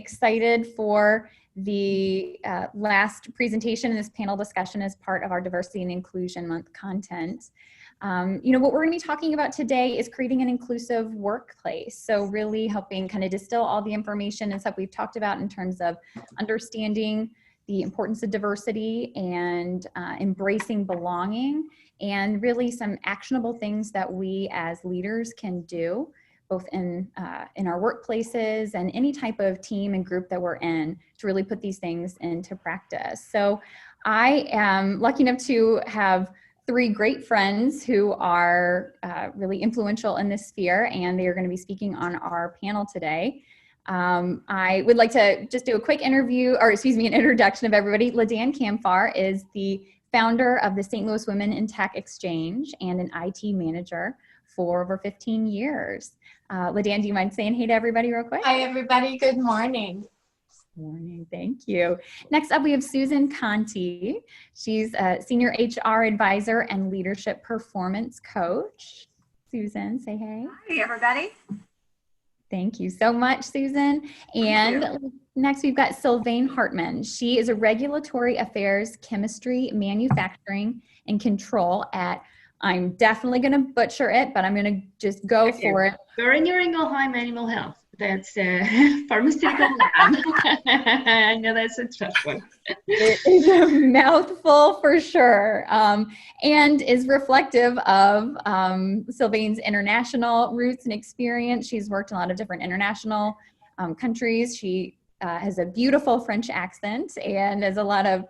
excited for the last presentation in this panel discussion as part of our Diversity and Inclusion Month content. What we're going to be talking about today is creating an inclusive workplace. So really helping kind of distill all the information and stuff we've talked about in terms of understanding the importance of diversity and embracing belonging, and really some actionable things that we as leaders can do, both in our workplaces and any type of team and group that we're in, to really put these things into practice. So I am lucky enough to have three great friends who are really influential in this sphere, and they are going to be speaking on our panel today. I would like to just do a quick an introduction of everybody. LaDan Kamfar is the founder of the St. Louis Women in Tech Exchange and an IT manager for over 15 years. LaDan, do you mind saying hey to everybody real quick? Hi, everybody. Good morning. Morning. Thank you. Next up, we have Susan Conti. She's a senior HR advisor and leadership performance coach. Susan, say hey. Hi, everybody. Thank you so much, Susan. And next, we've got Sylvain Hartman. She is a regulatory affairs, chemistry, manufacturing, and control at, I'm definitely going to butcher it, but I'm going to just go for it. Boehringer Ingelheim Animal Health. That's pharmaceutical lab. I know that's a tough one. It is a mouthful for sure, and is reflective of Sylvain's international roots and experience. She's worked in a lot of different international countries. She has a beautiful French accent and has a lot of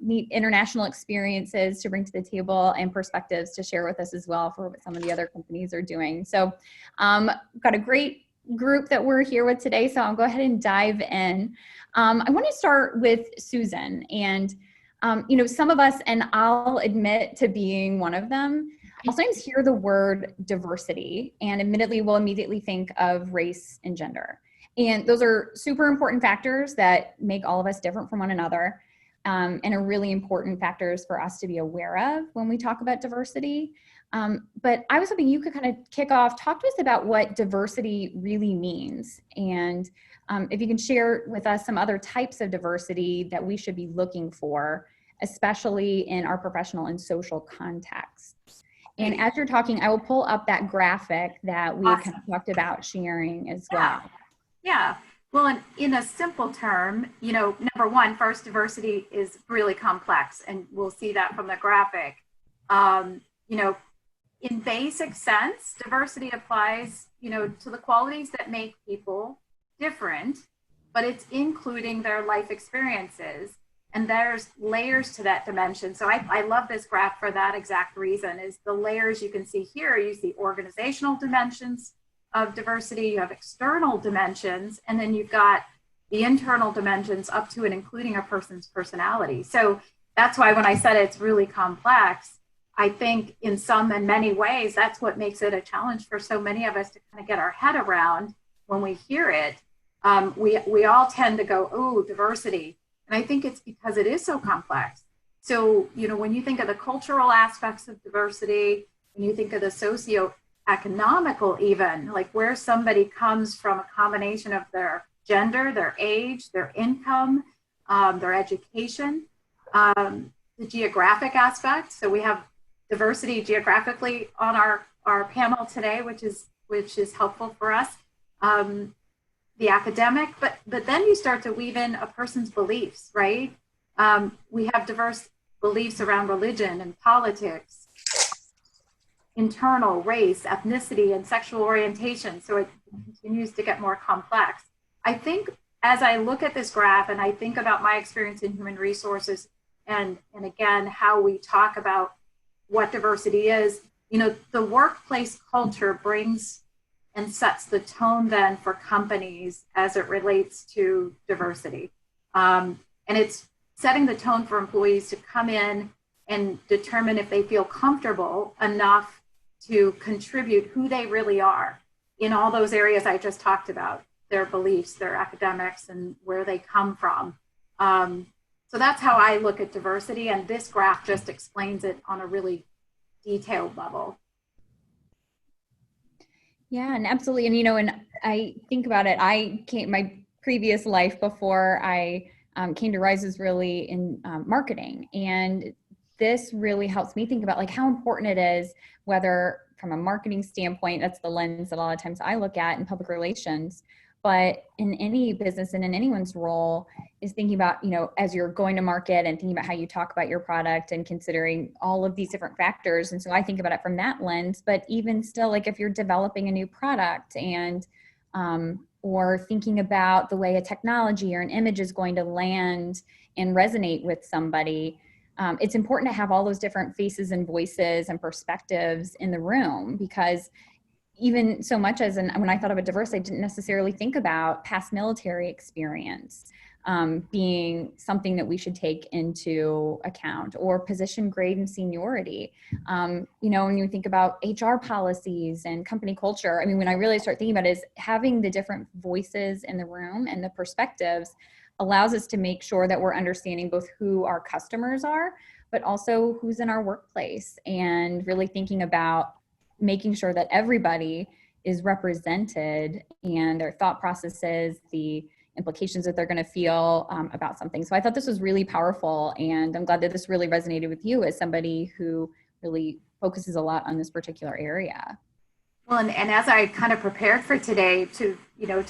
neat international experiences to bring to the table and perspectives to share with us as well for what some of the other companies are doing. So got a great group that we're here with today, so I'll go ahead and dive in. I want to start with Susan, and some of us, and I'll admit to being one of them, I'll sometimes hear the word diversity and admittedly will immediately think of race and gender. And those are super important factors that make all of us different from one another, and are really important factors for us to be aware of when we talk about diversity. But I was hoping you could kind of kick off, talk to us about what diversity really means. And if you can share with us some other types of diversity that we should be looking for, especially in our professional and social contexts. And as you're talking, I will pull up that graphic that we kind of talked about sharing as well. Yeah. Well, in a simple term, number one, first, diversity is really complex, and we'll see that from the graphic. In basic sense, diversity applies, to the qualities that make people different, but it's including their life experiences. And there's layers to that dimension. So I love this graph for that exact reason, is the layers you can see here. You see organizational dimensions of diversity, you have external dimensions, and then you've got the internal dimensions up to and including a person's personality. So that's why when I said it's really complex, I think in some and many ways, that's what makes it a challenge for so many of us to kind of get our head around when we hear it. We all tend to go, oh, diversity. And I think it's because it is so complex. So, when you think of the cultural aspects of diversity, when you think of the socioeconomical even, like where somebody comes from, a combination of their gender, their age, their income, their education, the geographic aspect. So we have diversity geographically on our panel today, which is helpful for us. The academic, but then you start to weave in a person's beliefs, right? We have diverse beliefs around religion and politics, internal race, ethnicity, and sexual orientation. So it continues to get more complex. I think as I look at this graph and I think about my experience in human resources, and again, how we talk about what diversity is, the workplace culture brings and sets the tone then for companies as it relates to diversity. And it's setting the tone for employees to come in and determine if they feel comfortable enough to contribute who they really are in all those areas I just talked about, their beliefs, their academics, and where they come from. So that's how I look at diversity, and this graph just explains it on a really detailed level. Yeah, and absolutely. And, and I think about it, my previous life before I came to Rise was really in marketing. And this really helps me think about like how important it is, whether from a marketing standpoint, that's the lens that a lot of times I look at in public relations, but in any business and in anyone's role is thinking about, you know, as you're going to market and thinking about how you talk about your product and considering all of these different factors. And so I think about it from that lens, but even still, like if you're developing a new product and or thinking about the way a technology or an image is going to land and resonate with somebody, it's important to have all those different faces and voices and perspectives in the room, because even so much as when I thought of a diverse, I didn't necessarily think about past military experience being something that we should take into account, or position, grade, and seniority. You know, when you think about HR policies and company culture, I mean, when I really start thinking about it, is having the different voices in the room and the perspectives allows us to make sure that we're understanding both who our customers are, but also who's in our workplace, and really thinking about making sure that everybody is represented and their thought processes, the implications that they're going to feel about something. So I thought this was really powerful, and I'm glad that this really resonated with you as somebody who really focuses a lot on this particular area. Well, and as I kind of prepared for today, to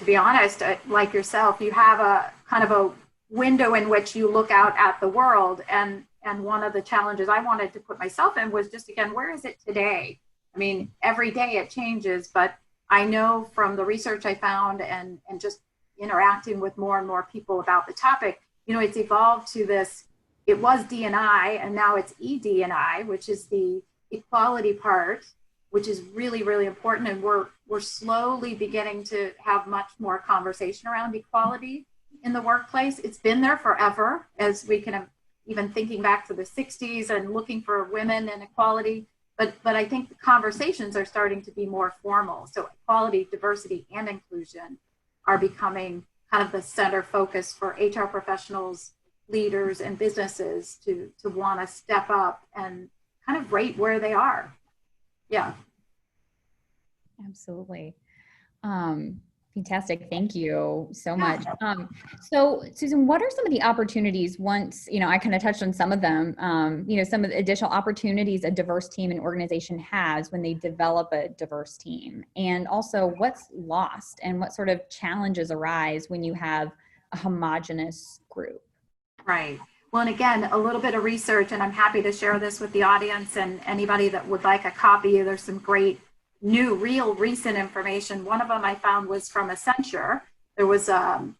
be honest, like yourself, you have a kind of a window in which you look out at the world, and one of the challenges I wanted to put myself in was just, again, where is it today? I mean, every day it changes, but I know from the research I found and just interacting with more and more people about the topic, you know, it's evolved to this. It was D&I, and now it's ED&I, which is the equality part, which is really, really important. And we're slowly beginning to have much more conversation around equality in the workplace. It's been there forever, as we can, even thinking back to the 60s and looking for women and equality. But I think the conversations are starting to be more formal. So equality, diversity, and inclusion are becoming kind of the center focus for HR professionals, leaders, and businesses to want to step up and kind of rate where they are. Yeah. Absolutely. Fantastic. Thank you so much. So Susan, what are some of the opportunities once, you know, I kind of touched on some of them, you know, some of the additional opportunities a diverse team and organization has when they develop a diverse team? And also what's lost and what sort of challenges arise when you have a homogenous group? Right. Well, and again, a little bit of research, and I'm happy to share this with the audience and anybody that would like a copy. There's some great new, real, recent information. One of them I found was from Accenture. There was an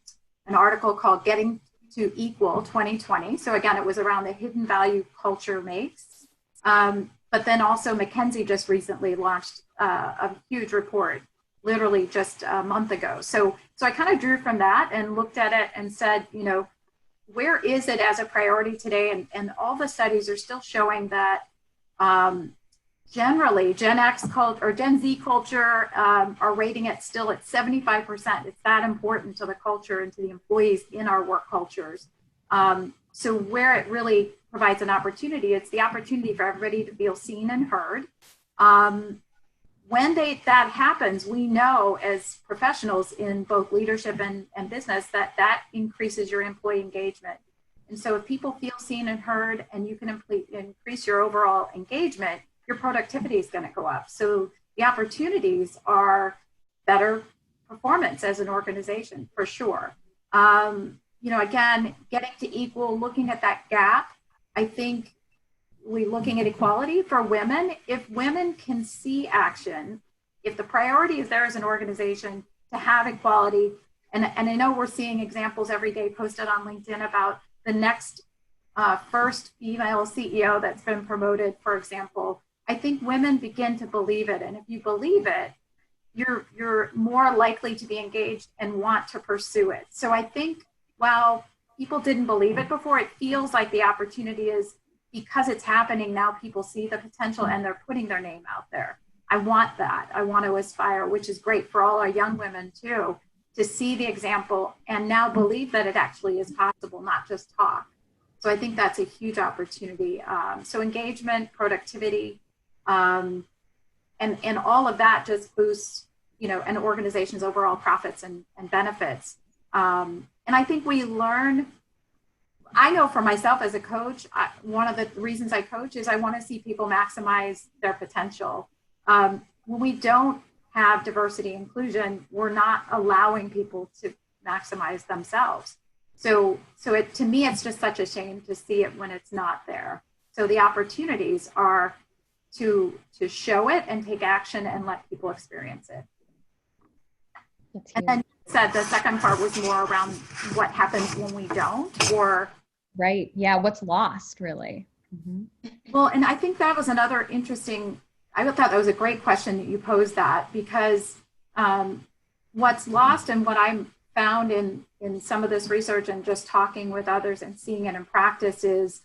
article called Getting to Equal 2020. So again, it was around the hidden value culture makes. But then also McKinsey just recently launched a huge report, literally just a month ago. So I kind of drew from that and looked at it and said, you know, where is it as a priority today? And all the studies are still showing that generally Gen X culture or Gen Z culture are rating it still at 75%. It's that important to the culture and to the employees in our work cultures. So where it really provides an opportunity, it's the opportunity for everybody to feel seen and heard. When that happens, we know as professionals in both leadership and business that increases your employee engagement. And so if people feel seen and heard, and you can increase your overall engagement, your productivity is going to go up. So the opportunities are better performance as an organization, for sure. You know, again, getting to equal, looking at that gap, I think looking at equality for women, if women can see action, if the priority is there as an organization to have equality, and I know we're seeing examples every day posted on LinkedIn about the next first female CEO that's been promoted, for example, I think women begin to believe it. And if you believe it, you're more likely to be engaged and want to pursue it. So I think while people didn't believe it before, it feels like the opportunity is, because it's happening now, people see the potential and they're putting their name out there. I want that. I want to aspire, which is great for all our young women too, to see the example and now believe that it actually is possible, not just talk. So I think that's a huge opportunity. So engagement, productivity, and all of that just boosts, you know, an organization's overall profits and benefits. And I think we learn. I know for myself as a coach, one of the reasons I coach is I want to see people maximize their potential. When we don't have diversity inclusion, we're not allowing people to maximize themselves. So to me, it's just such a shame to see it when it's not there. So the opportunities are to show it and take action and let people experience it. And then you said the second part was more around what happens when we don't, or right. Yeah. What's lost, really? Mm-hmm. Well, and I think that was another interesting, I thought that was a great question that you posed, that because what's lost and what I found in some of this research and just talking with others and seeing it in practice is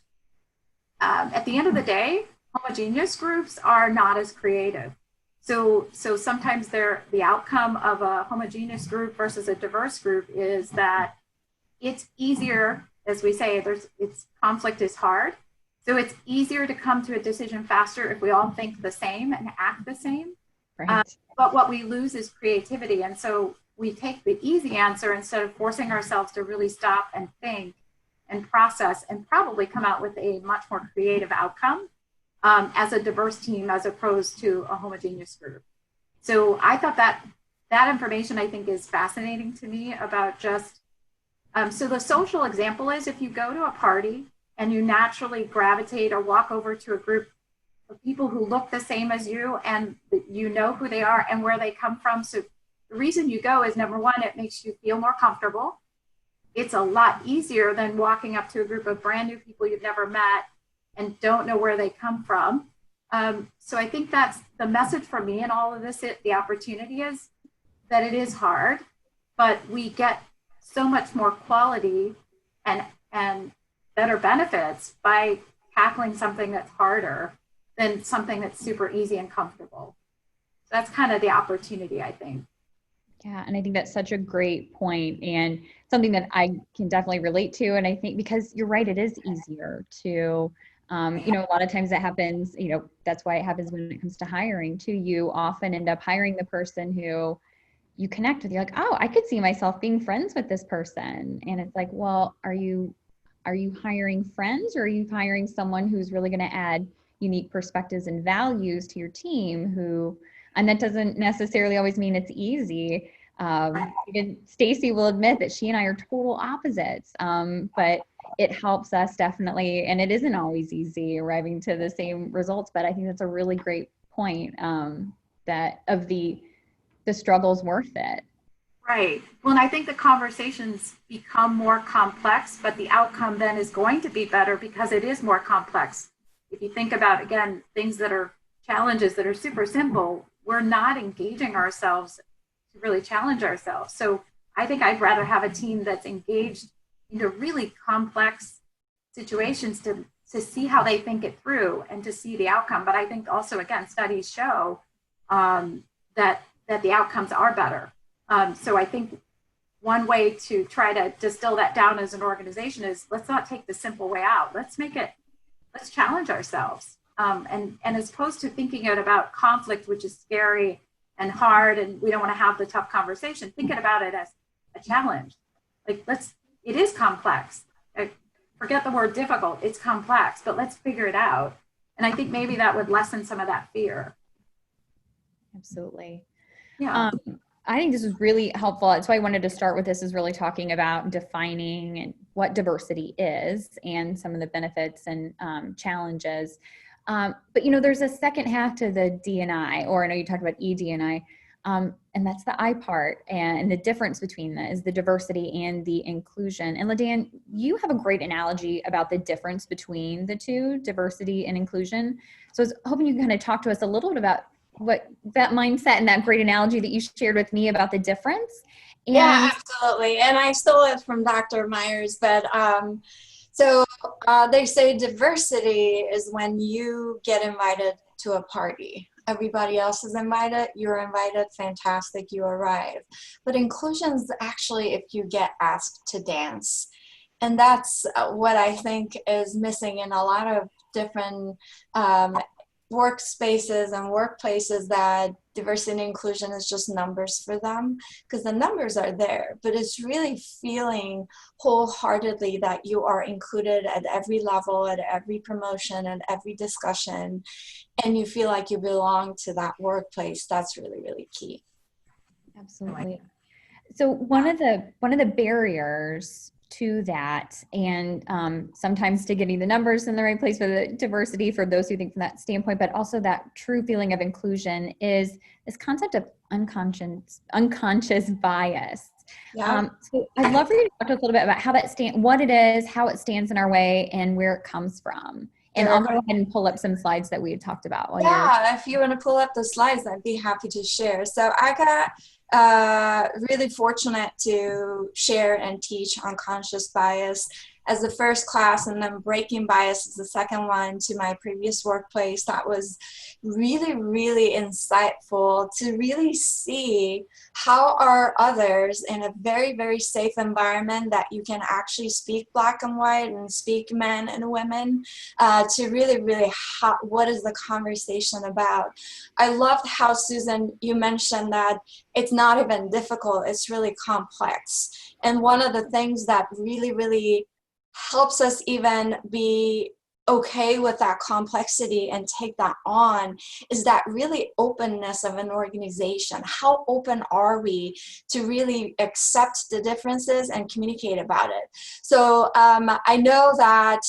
at the end of the day, homogeneous groups are not as creative. So sometimes the outcome of a homogeneous group versus a diverse group is that it's easier, as we say, conflict is hard. So it's easier to come to a decision faster if we all think the same and act the same. Right. But what we lose is creativity. And so we take the easy answer instead of forcing ourselves to really stop and think and process and probably come out with a much more creative outcome as a diverse team as opposed to a homogeneous group. So I thought that information, I think, is fascinating to me about just, so the social example is if you go to a party and you naturally gravitate or walk over to a group of people who look the same as you and you know who they are and where they come from. So the reason you go is, number one, it makes you feel more comfortable. It's a lot easier than walking up to a group of brand new people you've never met and don't know where they come from. So I think that's the message for me in all of this. The opportunity is that it is hard, but we get so much more quality and better benefits by tackling something that's harder than something that's super easy and comfortable. So that's kind of the opportunity, I think. Yeah, and I think that's such a great point and something that I can definitely relate to. And I think because you're right, it is easier to, a lot of times that happens, that's why it happens when it comes to hiring too. You often end up hiring the person who you connect with. You're like, oh, I could see myself being friends with this person. And it's like, well, are you hiring friends, or are you hiring someone who's really going to add unique perspectives and values to your team and that doesn't necessarily always mean it's easy. Even Stacy will admit that she and I are total opposites, but it helps us definitely. And it isn't always easy arriving to the same results, but I think that's a really great point, that of the struggle's worth it. Right. Well, and I think the conversations become more complex, but the outcome then is going to be better because it is more complex. If you think about, again, things that are challenges that are super simple, we're not engaging ourselves to really challenge ourselves. So I think I'd rather have a team that's engaged into really complex situations to see how they think it through and to see the outcome. But I think also, again, studies show that the outcomes are better. So I think one way to try to distill that down as an organization is, let's not take the simple way out. Let's challenge ourselves. And as opposed to thinking about conflict, which is scary and hard, and we don't want to have the tough conversation, thinking about it as a challenge. Like, it is complex. Forget the word difficult, it's complex, but let's figure it out. And I think maybe that would lessen some of that fear. Absolutely. Yeah. I think this is really helpful. That's why I wanted to start with this, is really talking about defining and what diversity is and some of the benefits and challenges. But, there's a second half to the D&I, or I know you talked about ED&I, and that's the I part. And the difference between that is the diversity and the inclusion. And LaDan, you have a great analogy about the difference between the two, diversity and inclusion. So I was hoping you can kind of talk to us a little bit about what that mindset and that great analogy that you shared with me about the difference. And yeah, absolutely. And I stole it from Dr. Myers, but so they say diversity is when you get invited to a party. Everybody else is invited, you're invited, fantastic, you arrive. But inclusion is actually if you get asked to dance. And that's what I think is missing in a lot of different workspaces and workplaces that diversity and inclusion is just numbers for them, because the numbers are there, but it's really feeling wholeheartedly that you are included at every level, at every promotion, and every discussion, and you feel like you belong to that workplace. That's really, really key. Absolutely. So one of the barriers to that, and sometimes to getting the numbers in the right place for the diversity, for those who think from that standpoint, but also that true feeling of inclusion, is this concept of unconscious bias. Yeah. So I'd love for you to talk to us a little bit about how that what it is, how it stands in our way, and where it comes from. And I'll go ahead and pull up some slides that we had talked about. Yeah, if you want to pull up the slides, I'd be happy to share. So I got really fortunate to share and teach unconscious bias as the first class, and then breaking bias as the second one to my previous workplace. That was really, really insightful to really see how are others in a very, very safe environment that you can actually speak black and white and speak men and women, to really, really, what is the conversation about? I loved how, Susan, you mentioned that it's not even difficult, it's really complex. And one of the things that really, really helps us even be okay with that complexity and take that on is that really openness of an organization. How open are we to really accept the differences and communicate about it? So I know that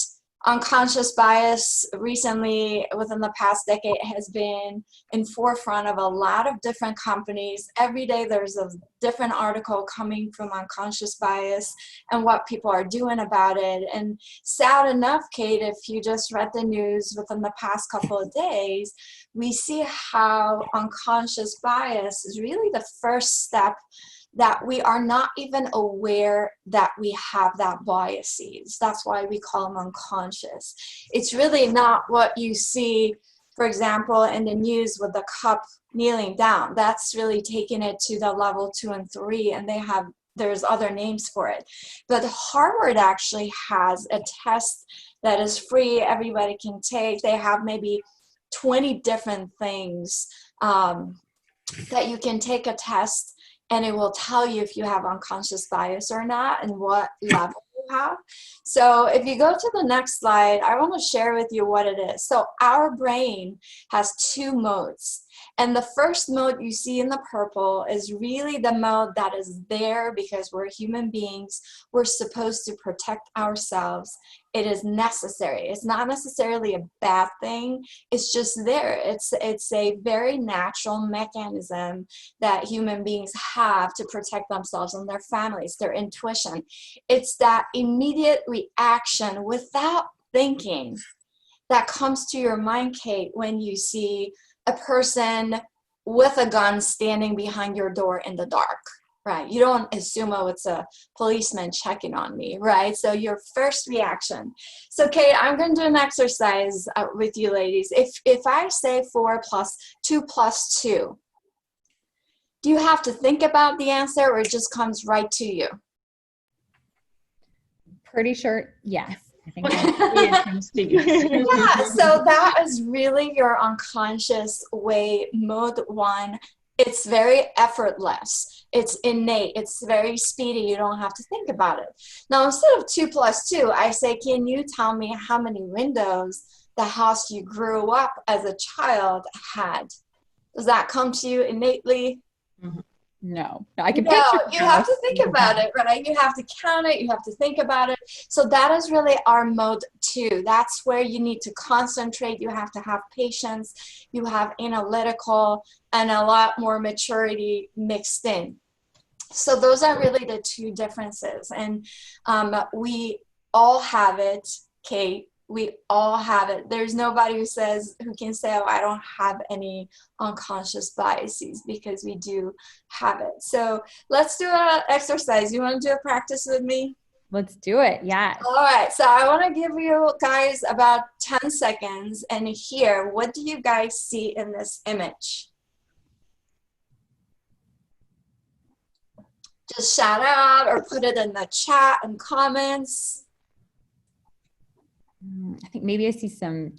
unconscious bias recently, within the past decade, has been in forefront of a lot of different companies. Every day there's a different article coming from unconscious bias and what people are doing about it. And sad enough, Kate, if you just read the news within the past couple of days, we see how unconscious bias is really the first step that we are not even aware that we have that biases. That's why we call them unconscious. It's really not what you see, for example, in the news with the cup kneeling down. That's really taking it to the level 2 and 3, and there's other names for it. But Harvard actually has a test that is free, everybody can take. They have maybe 20 different things that you can take a test, and it will tell you if you have unconscious bias or not and what level you have. So if you go to the next slide, I want to share with you what it is. So our brain has 2 modes. And the first mode you see in the purple is really the mode that is there because we're human beings. We're supposed to protect ourselves. It is necessary. It's not necessarily a bad thing. It's just there. It's a very natural mechanism that human beings have to protect themselves and their families, their intuition. It's that immediate reaction without thinking that comes to your mind, Kate, when you see a person with a gun standing behind your door in the dark, right? You don't assume, oh, it's a policeman checking on me, right? So your first reaction. So Kate, I'm going to do an exercise with you ladies. If I say 4 plus 2 plus 2, do you have to think about the answer or it just comes right to you? Pretty sure, yes. I think yeah, so that is really your unconscious way, mode 1. It's very effortless. It's innate. It's very speedy. You don't have to think about it. Now, instead of 2 plus 2, I say, can you tell me how many windows the house you grew up as a child had? Does that come to you innately? No, I can No, picture. you have to think about it, right? You have to count it. You have to think about it. So that is really our mode 2. That's where you need to concentrate. You have to have patience. You have analytical and a lot more maturity mixed in. So those are really the 2 differences. And we all have it, Kate. We all have it. There's nobody who can say, oh, I don't have any unconscious biases, because we do have it. So let's do an exercise. You want to do a practice with me? Let's do it. Yes. All right. So I want to give you guys about 10 seconds. And here, what do you guys see in this image? Just shout out or put it in the chat and comments. I think maybe I see some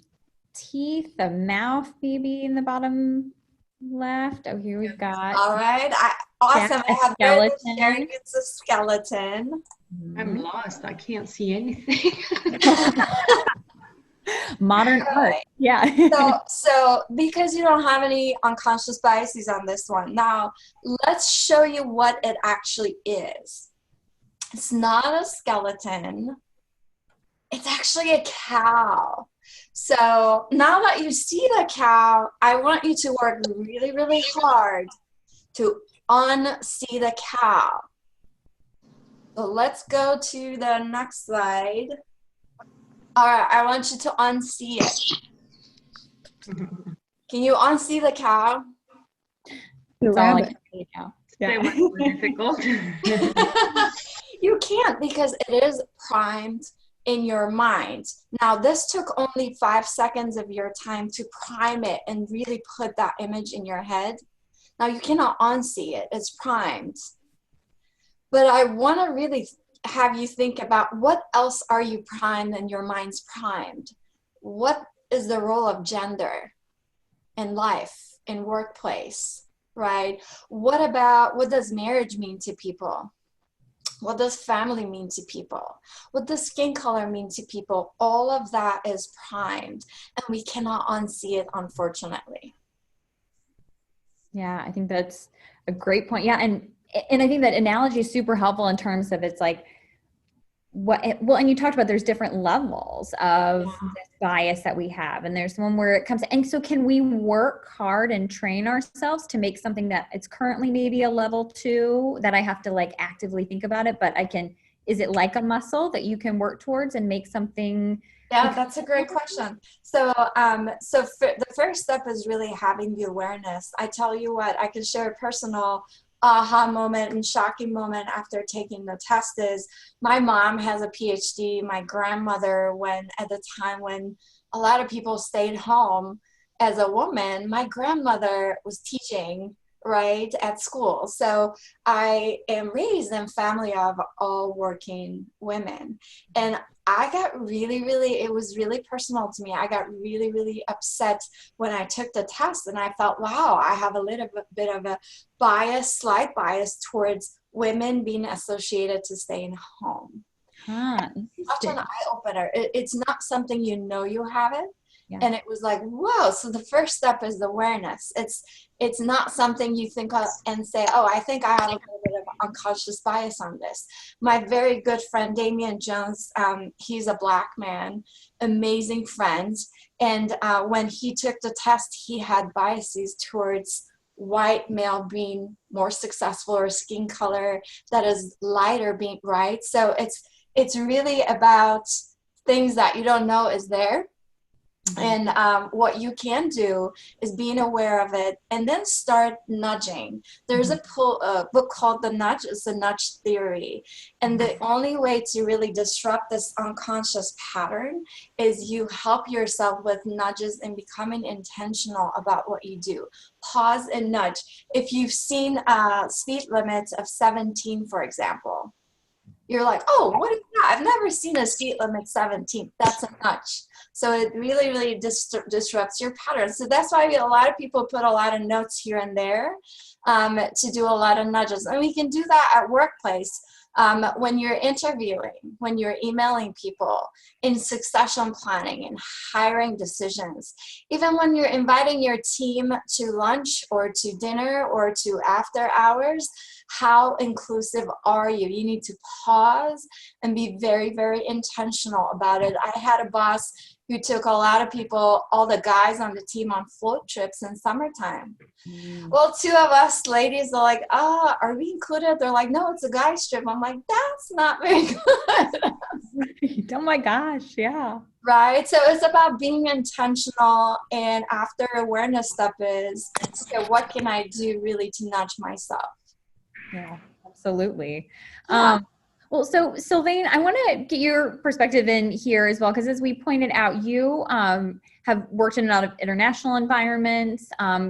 teeth, the mouth maybe in the bottom left. Oh, here we've got All right. Awesome. a I have very good sharing. skeleton. It's a skeleton. I'm lost. I can't see anything. Modern All art. right. Yeah. So because you don't have any unconscious biases on this one, now let's show you what it actually is. It's not a skeleton. It's actually a cow. So now that you see the cow, I want you to work really, really hard to unsee the cow. So let's go to the next slide. All right, I want you to unsee it. Can you unsee the cow? That's all I can see now. That was more difficult. You can't, because it is primed in your mind. Now, this took only 5 seconds of your time to prime it and really put that image in your head. Now, you cannot unsee it. It's primed. But I want to really have you think about, what else are you primed and your mind's primed? What is the role of gender in life, in workplace, right? What does marriage mean to people? What does family mean to people? What does skin color mean to people? All of that is primed, and we cannot unsee it, unfortunately. Yeah, I think that's a great point. Yeah, and I think that analogy is super helpful in terms of, it's like, and you talked about there's different levels of this bias that we have, and there's one where it comes, and so can we work hard and train ourselves to make something that it's currently maybe a level 2 that I have to like actively think about it, but is it like a muscle that you can work towards and make something? Yeah, that's a great question. So, the first step is really having the awareness. I tell you what, I can share a personal aha moment and shocking moment after taking the test. Is my mom has a PhD. My grandmother, at the time when a lot of people stayed home as a woman, my grandmother was teaching, right, at school. So I am raised in a family of all working women. And I got it was really personal to me. I got really, really upset when I took the test, and I felt, wow, I have a little bit of a slight bias towards women being associated to staying home. Such an eye-opener. It's not something you have it. Yeah. And it was like, whoa. So the first step is awareness. It's not something you think of and say, oh, I think I have a little bit of unconscious bias on this. My very good friend, Damian Jones, he's a Black man, amazing friend. And when he took the test, he had biases towards white male being more successful, or skin color that is lighter being right. So it's really about things that you don't know is there. And what you can do is being aware of it and then start nudging. There's a book called The Nudge. It's the nudge theory. And the only way to really disrupt this unconscious pattern is you help yourself with nudges and becoming intentional about what you do. Pause and nudge. If you've seen speed limits of 17, for example, you're like, oh, what is that? I've never seen a speed limit 17. That's a nudge. So it really, really disrupts your pattern. So that's why a lot of people put a lot of notes here and there to do a lot of nudges. And we can do that at workplace. When you're interviewing, when you're emailing people, in succession planning and hiring decisions, even when you're inviting your team to lunch or to dinner or to after hours, how inclusive are you? You need to pause and be very, very intentional about it. I had a boss who took a lot of people, all the guys on the team, on float trips in summertime. Well, 2 of us ladies are like, are we included? They're like, no, it's a guy's trip. I'm like, that's not very good. Oh my gosh, yeah. Right? So it's about being intentional, and after awareness step is, okay, what can I do really to nudge myself? Yeah, absolutely. Yeah. Well, so Sylvain, I want to get your perspective in here as well, because as we pointed out, you have worked in a lot of international environments,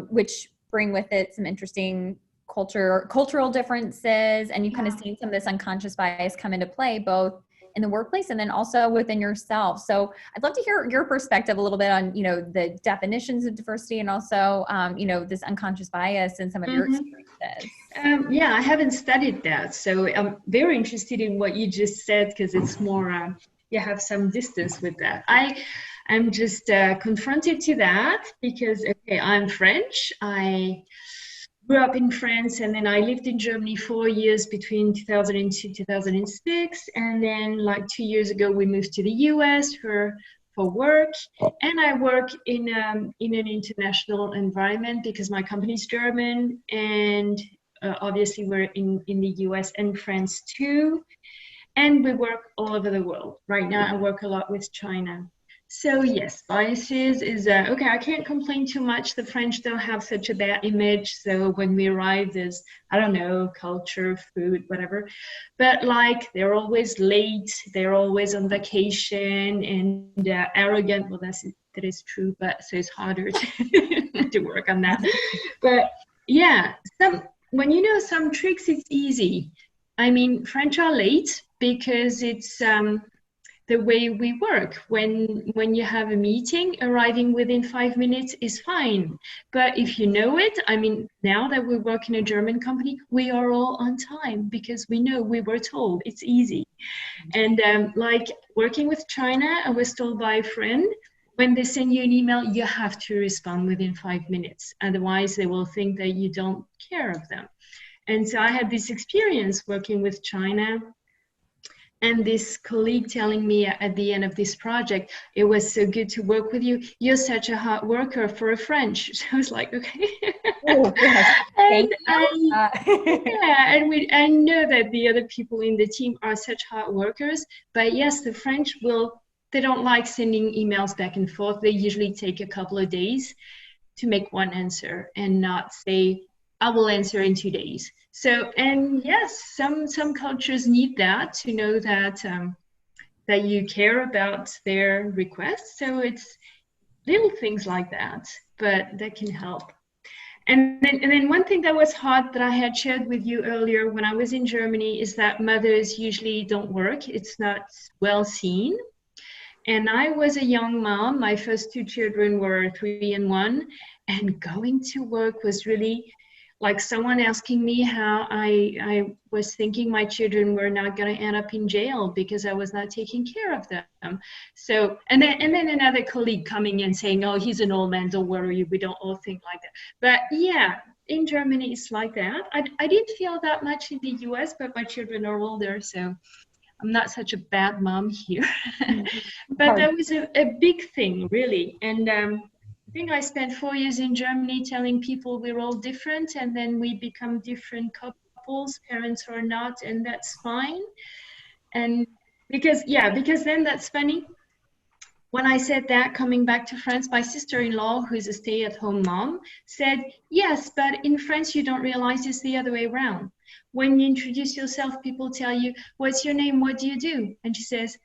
which bring with it some interesting cultural differences, and you kind of seen some of this unconscious bias come into play, both in the workplace and then also within yourself. So I'd love to hear your perspective a little bit on, the definitions of diversity and also, this unconscious bias in some of your experiences. Yeah, I haven't studied that. So I'm very interested in what you just said because it's more, you have some distance with that. I'm just confronted to that because, okay, I'm French. I grew up in France and then I lived in Germany 4 years between 2002 2006. And then like 2 years ago, we moved to the US for work. And I work in an international environment because my company is German and obviously we're in the US and France too. And we work all over the world. Right now, I work a lot with China. So yes, biases is, okay, I can't complain too much. The French don't have such a bad image. So when we arrive, there's, I don't know, culture, food, whatever. But like, they're always late. They're always on vacation and arrogant. Well, that is true, but so it's harder to work on that. But yeah, when you know some tricks, it's easy. I mean, French are late because it's the way we work. When you have a meeting, arriving within 5 minutes is fine. But if you know it, I mean, now that we work in a German company, we are all on time because we know we were told it's easy. And like working with China, I was told by a friend, when they send you an email, you have to respond within 5 minutes. Otherwise, they will think that you don't care of them. And so I had this experience working with China and this colleague telling me at the end of this project, it was so good to work with you. You're such a hard worker for a French. So I was like, okay. Oh, yes. And I know that the other people in the team are such hard workers, but yes, the French they don't like sending emails back and forth. They usually take a couple of days to make one answer and not say, I will answer in 2 days. So, and yes, some cultures need that to know that that you care about their requests. So it's little things like that, but that can help. And then one thing that was hard that I had shared with you earlier when I was in Germany is that mothers usually don't work. It's not well seen. And I was a young mom. My first 2 children were 3 and 1. And going to work was really like someone asking me how I was thinking my children were not going to end up in jail because I was not taking care of them. So, and then another colleague coming in saying, oh, he's an old man, don't worry, we don't all think like that. But yeah, in Germany, it's like that. I didn't feel that much in the US, but my children are older, so I'm not such a bad mom here. But that was a big thing, really. And I think I spent 4 years in Germany telling people we're all different and then we become different couples, parents or not, and that's fine. And because then that's funny. When I said that, coming back to France, my sister-in-law, who's a stay-at-home mom, said, yes, but in France, you don't realize it's the other way around. When you introduce yourself, people tell you, what's your name? What do you do? And she says,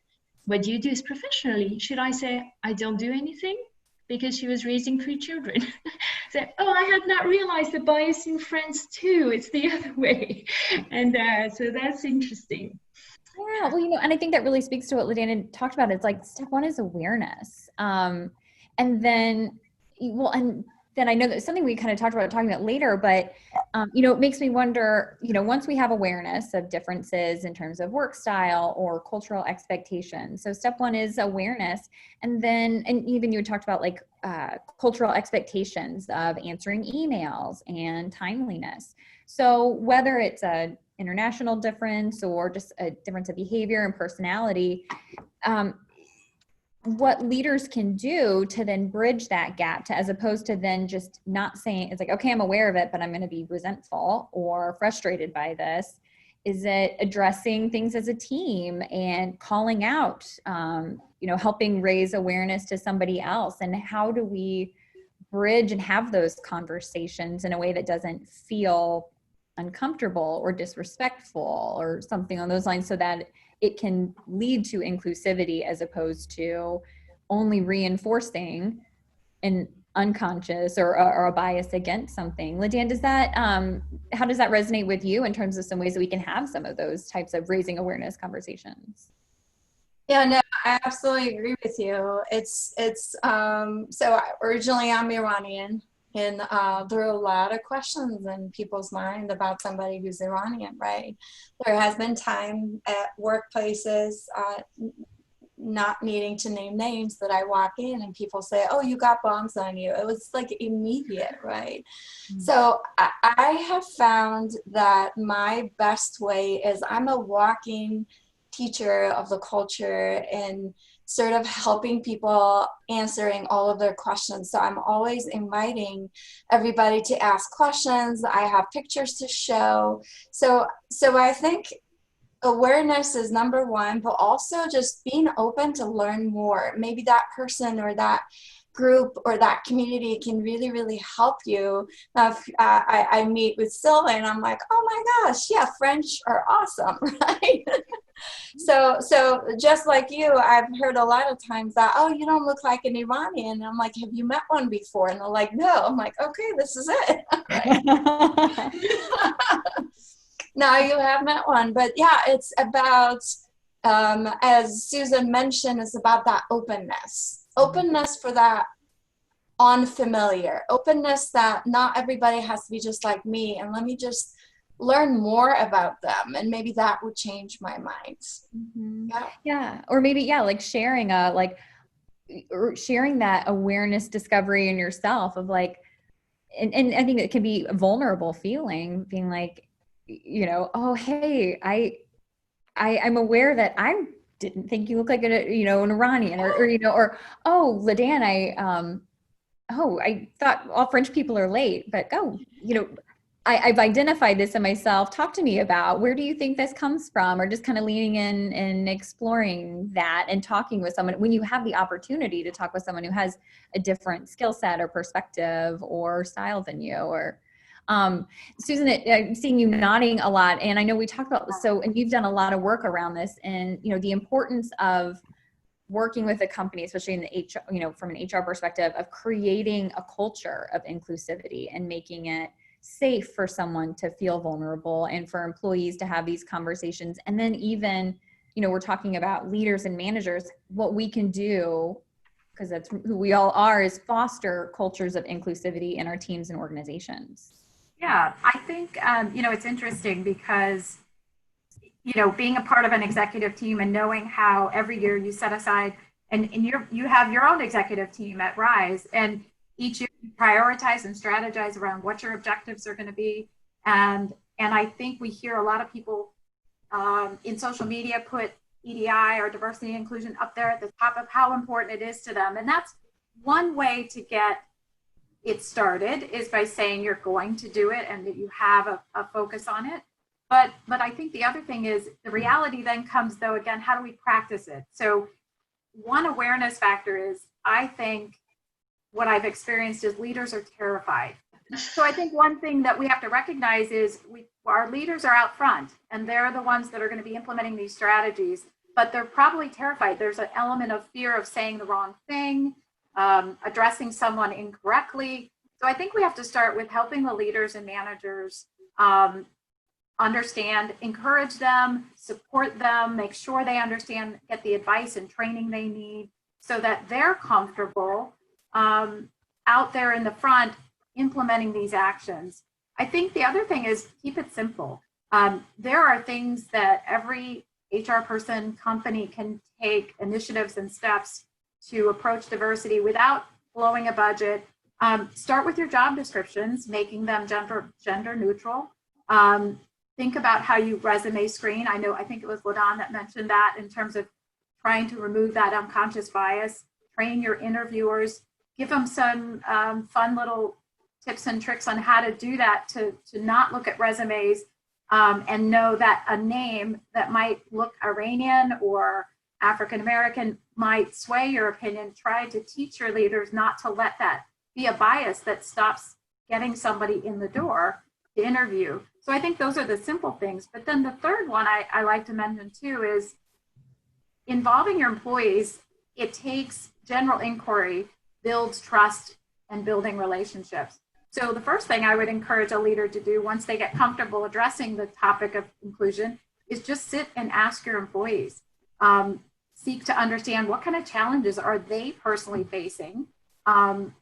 what do you do is professionally. Should I say, I don't do anything? Because she was raising 3 children. So, oh, I had not realized the bias in France too. It's the other way. And so that's interesting. Yeah, well, and I think that really speaks to what LaDanna talked about. It's like step 1 is awareness. And then I know that's something we kind of talking about later, but, it makes me wonder, once we have awareness of differences in terms of work style or cultural expectations. So step 1 is awareness. And then, and even you had talked about like cultural expectations of answering emails and timeliness. So whether it's a international difference or just a difference of behavior and personality, what leaders can do to then bridge that gap as opposed to then just not saying, it's like, okay, I'm aware of it, but I'm going to be resentful or frustrated by this. Is it addressing things as a team and calling out, helping raise awareness to somebody else? And how do we bridge and have those conversations in a way that doesn't feel uncomfortable or disrespectful or something on those lines so that it can lead to inclusivity as opposed to only reinforcing an unconscious or a bias against something? LaDanna, does that, how does that resonate with you in terms of some ways that we can have some of those types of raising awareness conversations? Yeah, no, I absolutely agree with you. Originally I'm Iranian, and there are a lot of questions in people's mind about somebody who's Iranian, right? There has been time at workplaces, not needing to name names, that I walk in and people say, "Oh, you got bombs on you." It was like immediate, right? So I have found that my best way is I'm a walking teacher of the culture and sort of helping people answering all of their questions. So I'm always inviting everybody to ask questions. I have pictures to show. So I think awareness is number one, but also just being open to learn more. Maybe that person or that group or that community can really, really help you. Now, if I meet with Sylvan and I'm like, oh my gosh, yeah, French are awesome, right? So just like you, I've heard a lot of times that, oh, you don't look like an Iranian. And I'm like, have you met one before? And they're like, no. I'm like, okay, this is it. Now you have met one, but yeah, it's about, as Susan mentioned, it's about that openness for that unfamiliar, openness that not everybody has to be just like me, and let me just learn more about them, and maybe that would change my mind. Yeah, or maybe like sharing or sharing that awareness discovery in yourself of like, and I think it can be a vulnerable feeling, being like, oh, hey, I'm aware that I didn't think you look like an Iranian, or oh, Ladan, I thought all French people are late, but I've identified this in myself. Talk to me about, where do you think this comes from? Or just kind of leaning in and exploring that and talking with someone when you have the opportunity to talk with someone who has a different skill set or perspective or style than you. Or Susan, I'm seeing you nodding a lot, and I know we talked about this, and you've done a lot of work around this, and the importance of working with a company, especially in the HR, from an HR perspective, of creating a culture of inclusivity and making it safe for someone to feel vulnerable and for employees to have these conversations. And then even, we're talking about leaders and managers, what we can do, because that's who we all are, is foster cultures of inclusivity in our teams and organizations. Yeah, I think, it's interesting because, being a part of an executive team and knowing how every year you set aside, and you have your own executive team at Rise, and each year you prioritize and strategize around what your objectives are going to be. And I think we hear a lot of people in social media put EDI, or diversity and inclusion, up there at the top of how important it is to them. And that's one way to get it started, is by saying you're going to do it and that you have a focus on it. But I think the other thing is, the reality then comes, though, again, how do we practice it? So one awareness factor is, I think what I've experienced is leaders are terrified. So I think one thing that we have to recognize is our leaders are out front, and they're the ones that are going to be implementing these strategies, but they're probably terrified. There's an element of fear of saying the wrong thing, addressing someone incorrectly. So I think we have to start with helping the leaders and managers understand, encourage them, support them, make sure they understand, get the advice and training they need, so that they're comfortable out there in the front implementing these actions. I think the other thing is, keep it simple. There are things that every HR person, company can take initiatives and steps to approach diversity without blowing a budget. Start with your job descriptions, making them gender neutral. Think about how you resume screen. I think it was Ladan that mentioned that, in terms of trying to remove that unconscious bias. Train your interviewers, give them some fun little tips and tricks on how to do that, to not look at resumes and know that a name that might look Iranian or African American might sway your opinion. Try to teach your leaders not to let that be a bias that stops getting somebody in the door to interview. So I think those are the simple things. But then the third one I like to mention too is involving your employees. It takes general inquiry, builds trust, and building relationships. So the first thing I would encourage a leader to do once they get comfortable addressing the topic of inclusion is just sit and ask your employees. seek to understand what kind of challenges are they personally facing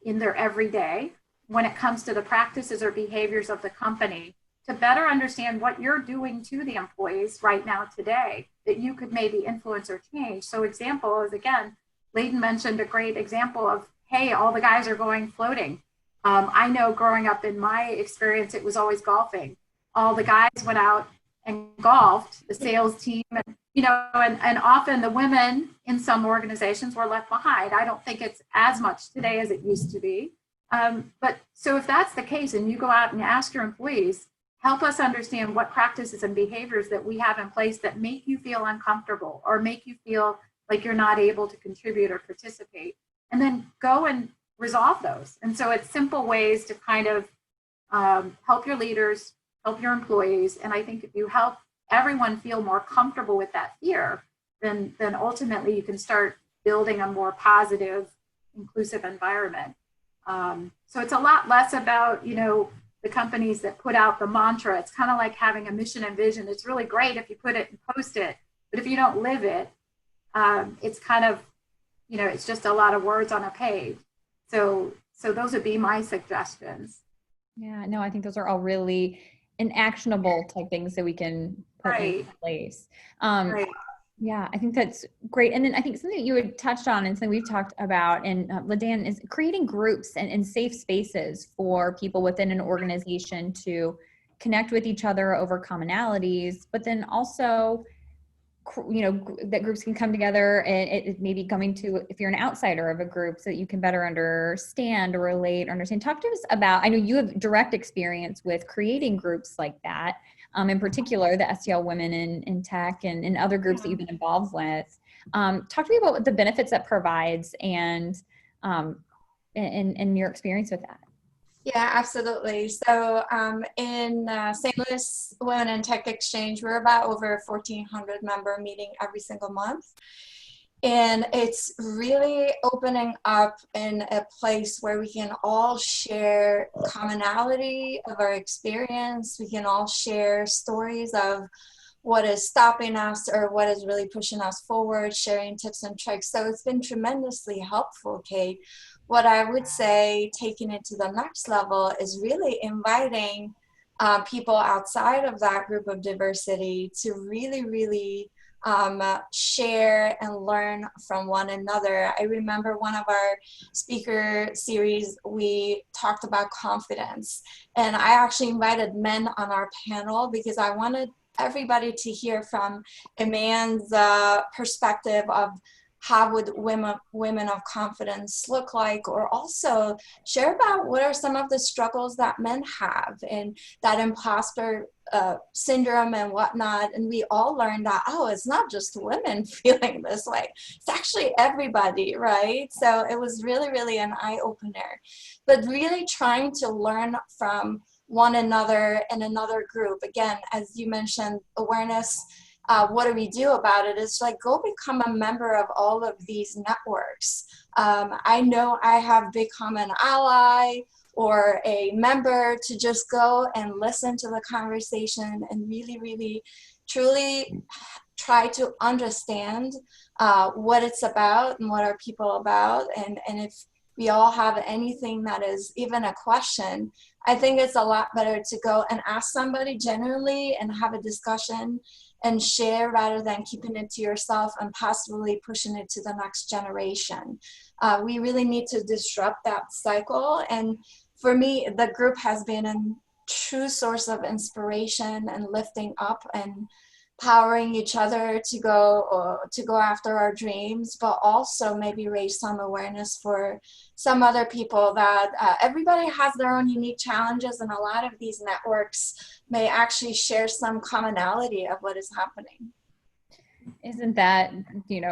in their everyday when it comes to the practices or behaviors of the company, to better understand what you're doing to the employees right now today that you could maybe influence or change. So example is, again, Layden mentioned a great example of, hey, all the guys are going floating. I know growing up in my experience, it was always golfing. All the guys went out and golfed, the sales team, and and often the women in some organizations were left behind. I don't think it's as much today as it used to be. But so if that's the case, and you go out and ask your employees, help us understand what practices and behaviors that we have in place that make you feel uncomfortable or make you feel like you're not able to contribute or participate, and then go and resolve those. And so it's simple ways to kind of help your leaders, help your employees. And I think if you help everyone feel more comfortable with that fear, then ultimately you can start building a more positive, inclusive environment. So it's a lot less about, the companies that put out the mantra. It's kind of like having a mission and vision. It's really great if you put it and post it, but if you don't live it, it's kind of, it's just a lot of words on a page. So those would be my suggestions. Yeah, no, I think those are all really actionable type things that we can put in place. Right. Yeah, I think that's great. And then I think something that you had touched on and something we've talked about, and LaDan, is creating groups and safe spaces for people within an organization to connect with each other over commonalities, but then also, that groups can come together and it may be coming to, if you're an outsider of a group, so that you can better understand or relate or understand. Talk to us about, I know you have direct experience with creating groups like that. In particular, the STL Women in Tech and other groups that you've been involved with. Talk to me about what the benefits that provides and your experience with that. Yeah, absolutely. So in St. Louis Women in Tech Exchange, we're about over 1,400 member meeting every single month. And it's really opening up in a place where we can all share commonality of our experience. We can all share stories of what is stopping us or what is really pushing us forward, sharing tips and tricks. So it's been tremendously helpful, Kate. What I would say, taking it to the next level, is really inviting people outside of that group of diversity to really share and learn from one another. I remember one of our speaker series, we talked about confidence, and I actually invited men on our panel because I wanted everybody to hear from a man's perspective of how would women of confidence look like, or also share about what are some of the struggles that men have and that imposter syndrome and whatnot. And we all learned that, it's not just women feeling this way, it's actually everybody, right? So it was really an eye-opener, but really trying to learn from one another in another group. Again, as you mentioned, awareness. What do we do about it? It's like, go become a member of all of these networks. I know I have Become an Ally or a member to just go and listen to the conversation and really, truly try to understand what it's about and what are people about. And if we all have anything that is even a question, I think it's a lot better to go and ask somebody genuinely and have a discussion and share rather than keeping it to yourself and possibly pushing it to the next generation. We really need to disrupt that cycle. And for me, the group has been a true source of inspiration and lifting up and powering each other to go after our dreams, but also maybe raise some awareness for some other people that everybody has their own unique challenges, and a lot of these networks may actually share some commonality of what is happening. Isn't that,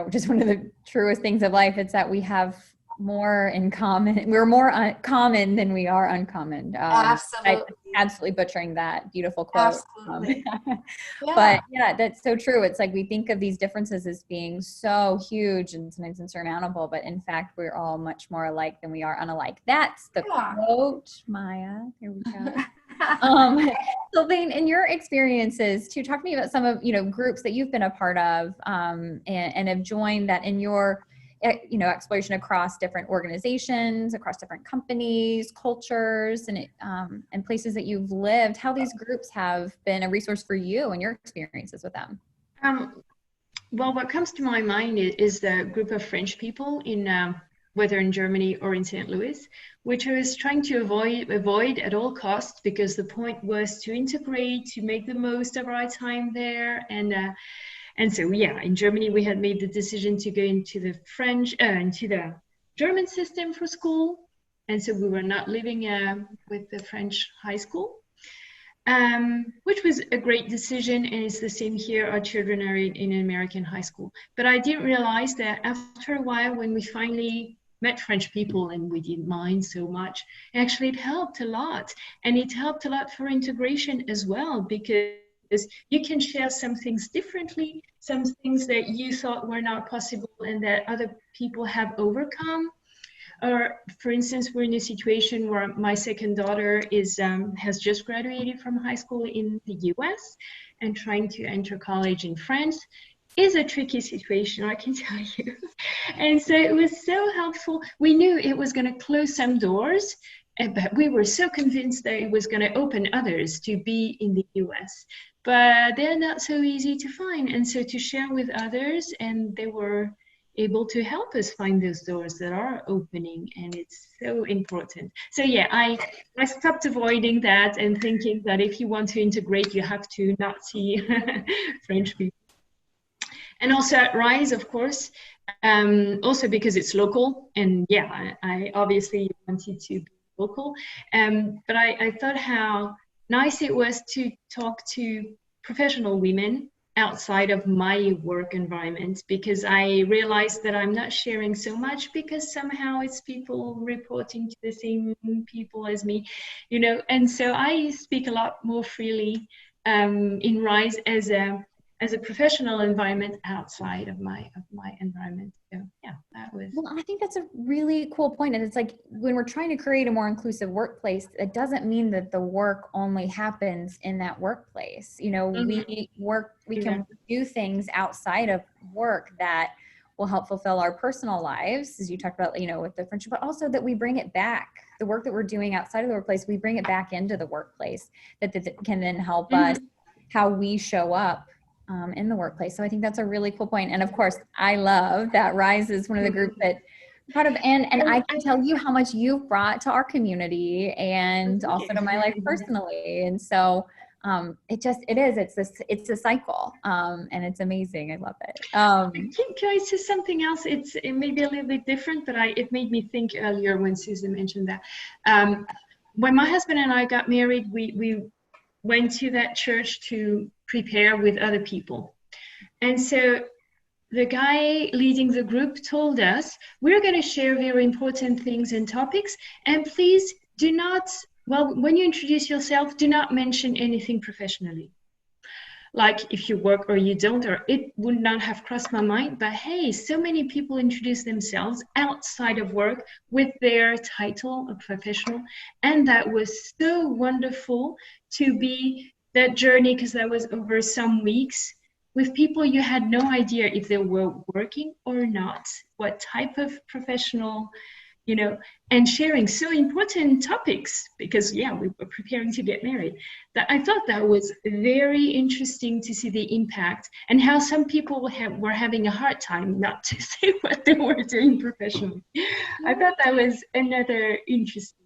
just one of the truest things of life? It's that we have more in common. We're more common than we are uncommon. Absolutely. Absolutely butchering that beautiful quote. Absolutely. Yeah. But yeah, that's so true. It's like we think of these differences as being so huge and sometimes insurmountable, but in fact, we're all much more alike than we are unalike. That's the quote, Maya. Here we go. Sylvain, in your experiences, to talk to me about some of, groups that you've been a part of, and have joined that in your, exploration across different organizations, across different companies, cultures, and places that you've lived, how these groups have been a resource for you and your experiences with them. Well, what comes to my mind is the group of French people in whether in Germany or in St. Louis, which I was trying to avoid at all costs, because the point was to integrate, to make the most of our time there. And so, yeah, in Germany, we had made the decision to go into the into the German system for school. And so we were not living with the French high school. Which was a great decision, and it's the same here. Our children are in an American high school. But I didn't realize that after a while, when we finally met French people and we didn't mind so much, actually it helped a lot. And it helped a lot for integration as well, because you can share some things differently, some things that you thought were not possible and that other people have overcome. Or, for instance, we're in a situation where my second daughter has just graduated from high school in the US, and trying to enter college in France is a tricky situation, I can tell you. And so it was so helpful. We knew it was going to close some doors, but we were so convinced that it was going to open others to be in the US. But they're not so easy to find. And so to share with others, and they were able to help us find those doors that are opening, and it's so important. So yeah, I stopped avoiding that and thinking that if you want to integrate, you have to not see French people. And also at Rise, of course, also because it's local, and yeah, I obviously wanted to be local, but I thought how nice it was to talk to professional women outside of my work environment, because I realized that I'm not sharing so much, because somehow it's people reporting to the same people as me, and so I speak a lot more freely in Rise as a professional environment outside of my environment. So yeah, that was. Well, I think that's a really cool point. And it's like, when we're trying to create a more inclusive workplace, it doesn't mean that the work only happens in that workplace. We can do things outside of work that will help fulfill our personal lives, as you talked about, with the friendship, but also that we bring it back. The work that we're doing outside of the workplace, we bring it back into the workplace, that can then help us how we show up in the workplace. So I think that's a really cool point. And of course, I love that Rise is one of the groups that I'm proud of, and I can tell you how much you've brought to our community and also to my life personally. And so it's a cycle, and it's amazing. I love it. Can I say something else? It may be a little bit different, but it made me think earlier when Susan mentioned that. When my husband and I got married, we went to that church to prepare with other people. And so the guy leading the group told us, we're going to share very important things and topics, and please do not, when you introduce yourself, do not mention anything professionally. Like if you work or you don't, or it would not have crossed my mind, but hey, so many people introduce themselves outside of work with their title of professional. And that was so wonderful to be that journey, because that was over some weeks with people you had no idea if they were working or not, what type of professional, and sharing so important topics, because yeah, we were preparing to get married. That I thought that was very interesting to see the impact, and how some people were having a hard time not to say what they were doing professionally. I thought that was another interesting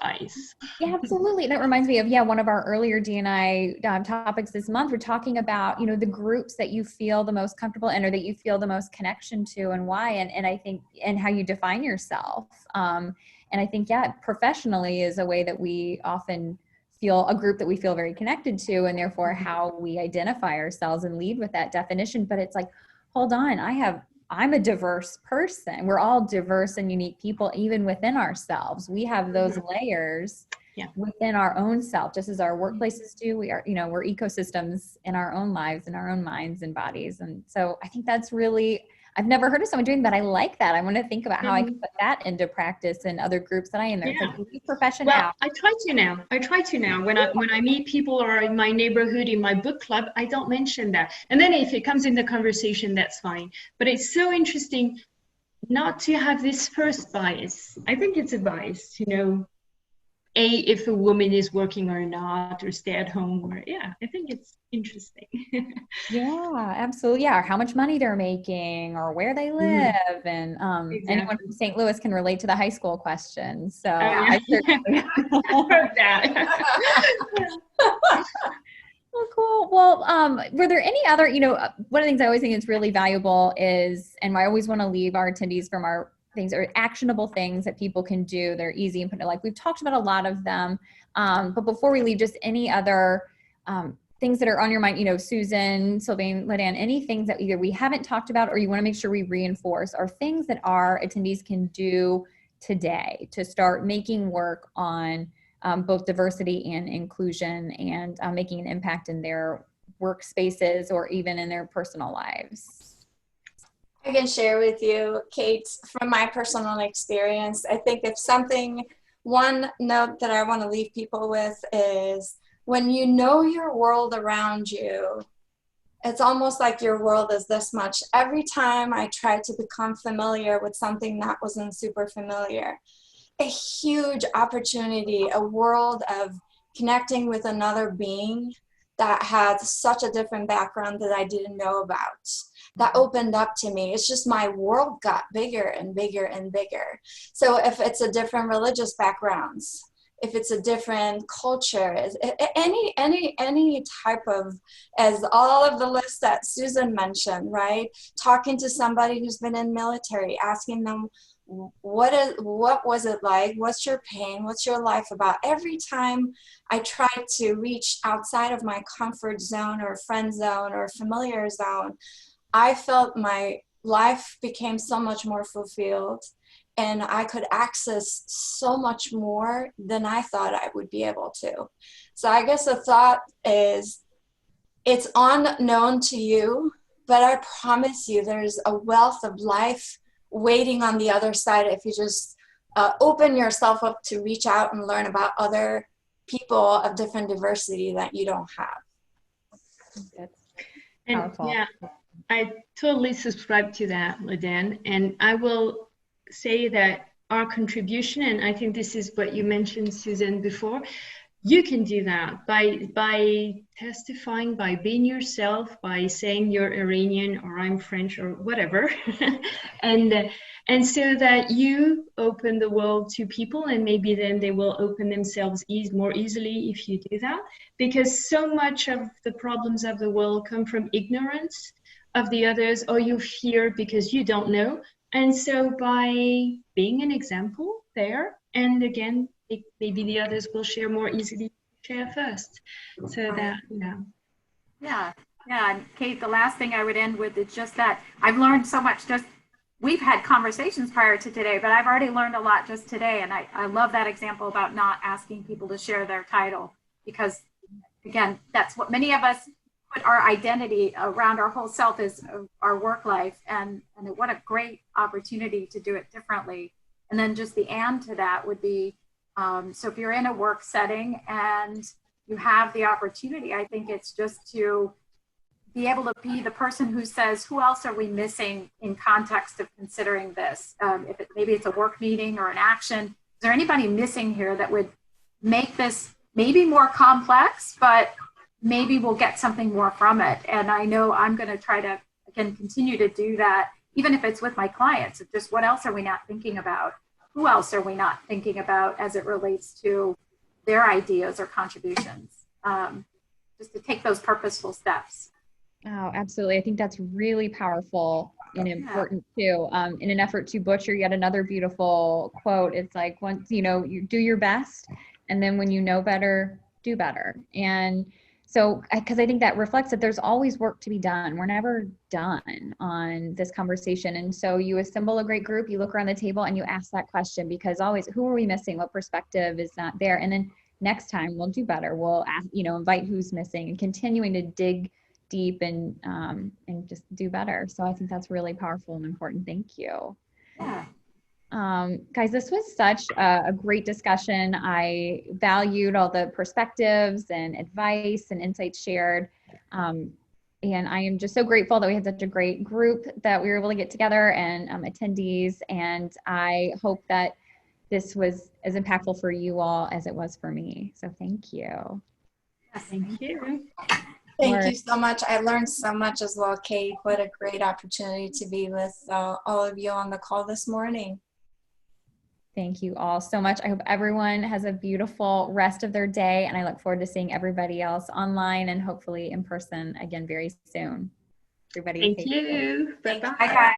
advice. Yeah, absolutely. That reminds me of, one of our earlier D&I topics this month. We're talking about, the groups that you feel the most comfortable in, or that you feel the most connection to, and why, and I think, and how you define yourself. And I think, professionally is a way that we often feel a group that we feel very connected to, and therefore how we identify ourselves and lead with that definition. But it's like, hold on, I'm a diverse person. We're all diverse and unique people, even within ourselves. We have those layers within our own self, just as our workplaces do. We are, we're ecosystems in our own lives, in our own minds and bodies. And so I think that's really, I've never heard of someone doing that. I like that. I want to think about how I can Mhm. put that into practice in other groups that I am there. It's Yeah. like leave profession Well, out. I try to now. I try to now. When I meet people or in my neighborhood, in my book club, I don't mention that. And then if it comes in the conversation, that's fine. But it's so interesting not to have this first bias. I think it's a bias to know if a woman is working or not, or stay at home, or I think it's interesting. Yeah, absolutely. Yeah, or how much money they're making or where they live. And anyone Exactly. from St. Louis can relate to the high school question. So Oh yeah, I certainly heard that. Oh, cool. Well, were there any other, one of the things I always think is really valuable is, and I always want to leave our attendees from our things or actionable things that people can do. They're easy and put it like we've talked about a lot of them. But before we leave, just any other things that are on your mind, Susan, Sylvain, Lidan, any things that either we haven't talked about or you want to make sure we reinforce are things that our attendees can do today to start making work on both diversity and inclusion and making an impact in their workspaces or even in their personal lives. I can share with you, Kate, from my personal experience. I think one note that I want to leave people with is when you know your world around you, it's almost like your world is this much. Every time I tried to become familiar with something that wasn't super familiar, a huge opportunity, a world of connecting with another being that had such a different background that I didn't know about. That opened up to me. It's just my world got bigger and bigger and bigger. So if it's a different religious backgrounds, if it's a different culture, any type of, as all of the lists that Susan mentioned, right? Talking to somebody who's been in military, asking them, what was it like? What's your pain? What's your life about? Every time I tried to reach outside of my comfort zone or friend zone or familiar zone, I felt my life became so much more fulfilled and I could access so much more than I thought I would be able to. So I guess the thought is, it's unknown to you, but I promise you there's a wealth of life waiting on the other side if you just open yourself up to reach out and learn about other people of different diversity that you don't have. That's And powerful. yeah, I totally subscribe to that, Lidan. And I will say that our contribution, and I think this is what you mentioned, Susan, before, you can do that by testifying, by being yourself, by saying you're Iranian or I'm French or whatever, and so that you open the world to people, and maybe then they will open themselves more easily if you do that, because so much of the problems of the world come from ignorance of the others, or you fear because you don't know. And so by being an example there, and again, maybe the others will share more easily, share first. So that, Yeah. And Kate, the last thing I would end with is just that I've learned so much. We've had conversations prior to today, but I've already learned a lot just today. And I love that example about not asking people to share their title, because again, that's what many of us put our identity around. Our whole self is our work life, and what a great opportunity to do it differently. And then just the and to that would be, so if you're in a work setting and you have the opportunity, I think it's just to be able to be the person who says, who else are we missing in context of considering this? Maybe it's a work meeting or an action. Is there anybody missing here that would make this maybe more complex, but maybe we'll get something more from it? And I know I'm going to try to, again, continue to do that, even if it's with my clients. Just what else are we not thinking about? Who else are we not thinking about as it relates to their ideas or contributions? Just to take those purposeful steps. Oh, absolutely. I think that's really powerful and important too. In an effort to butcher yet another beautiful quote, it's like, once, you do your best, and then when you know better, do better. And so, because I think that reflects that there's always work to be done. We're never done on this conversation. And so you assemble a great group, you look around the table and you ask that question, because always, who are we missing? What perspective is not there? And then next time we'll do better. We'll ask, invite who's missing, and continuing to dig deep and just do better. So I think that's really powerful and important. Thank you. Yeah. Guys, this was such a great discussion. I valued all the perspectives and advice and insights shared. And I am just so grateful that we had such a great group that we were able to get together and attendees. And I hope that this was as impactful for you all as it was for me. So thank you. Thank you. Thank you so much. I learned so much as well, Kate. What a great opportunity to be with all of you on the call this morning. Thank you all so much. I hope everyone has a beautiful rest of their day, and I look forward to seeing everybody else online and hopefully in person again very soon. Everybody Thank take care. you. Bye-bye. Bye, guys.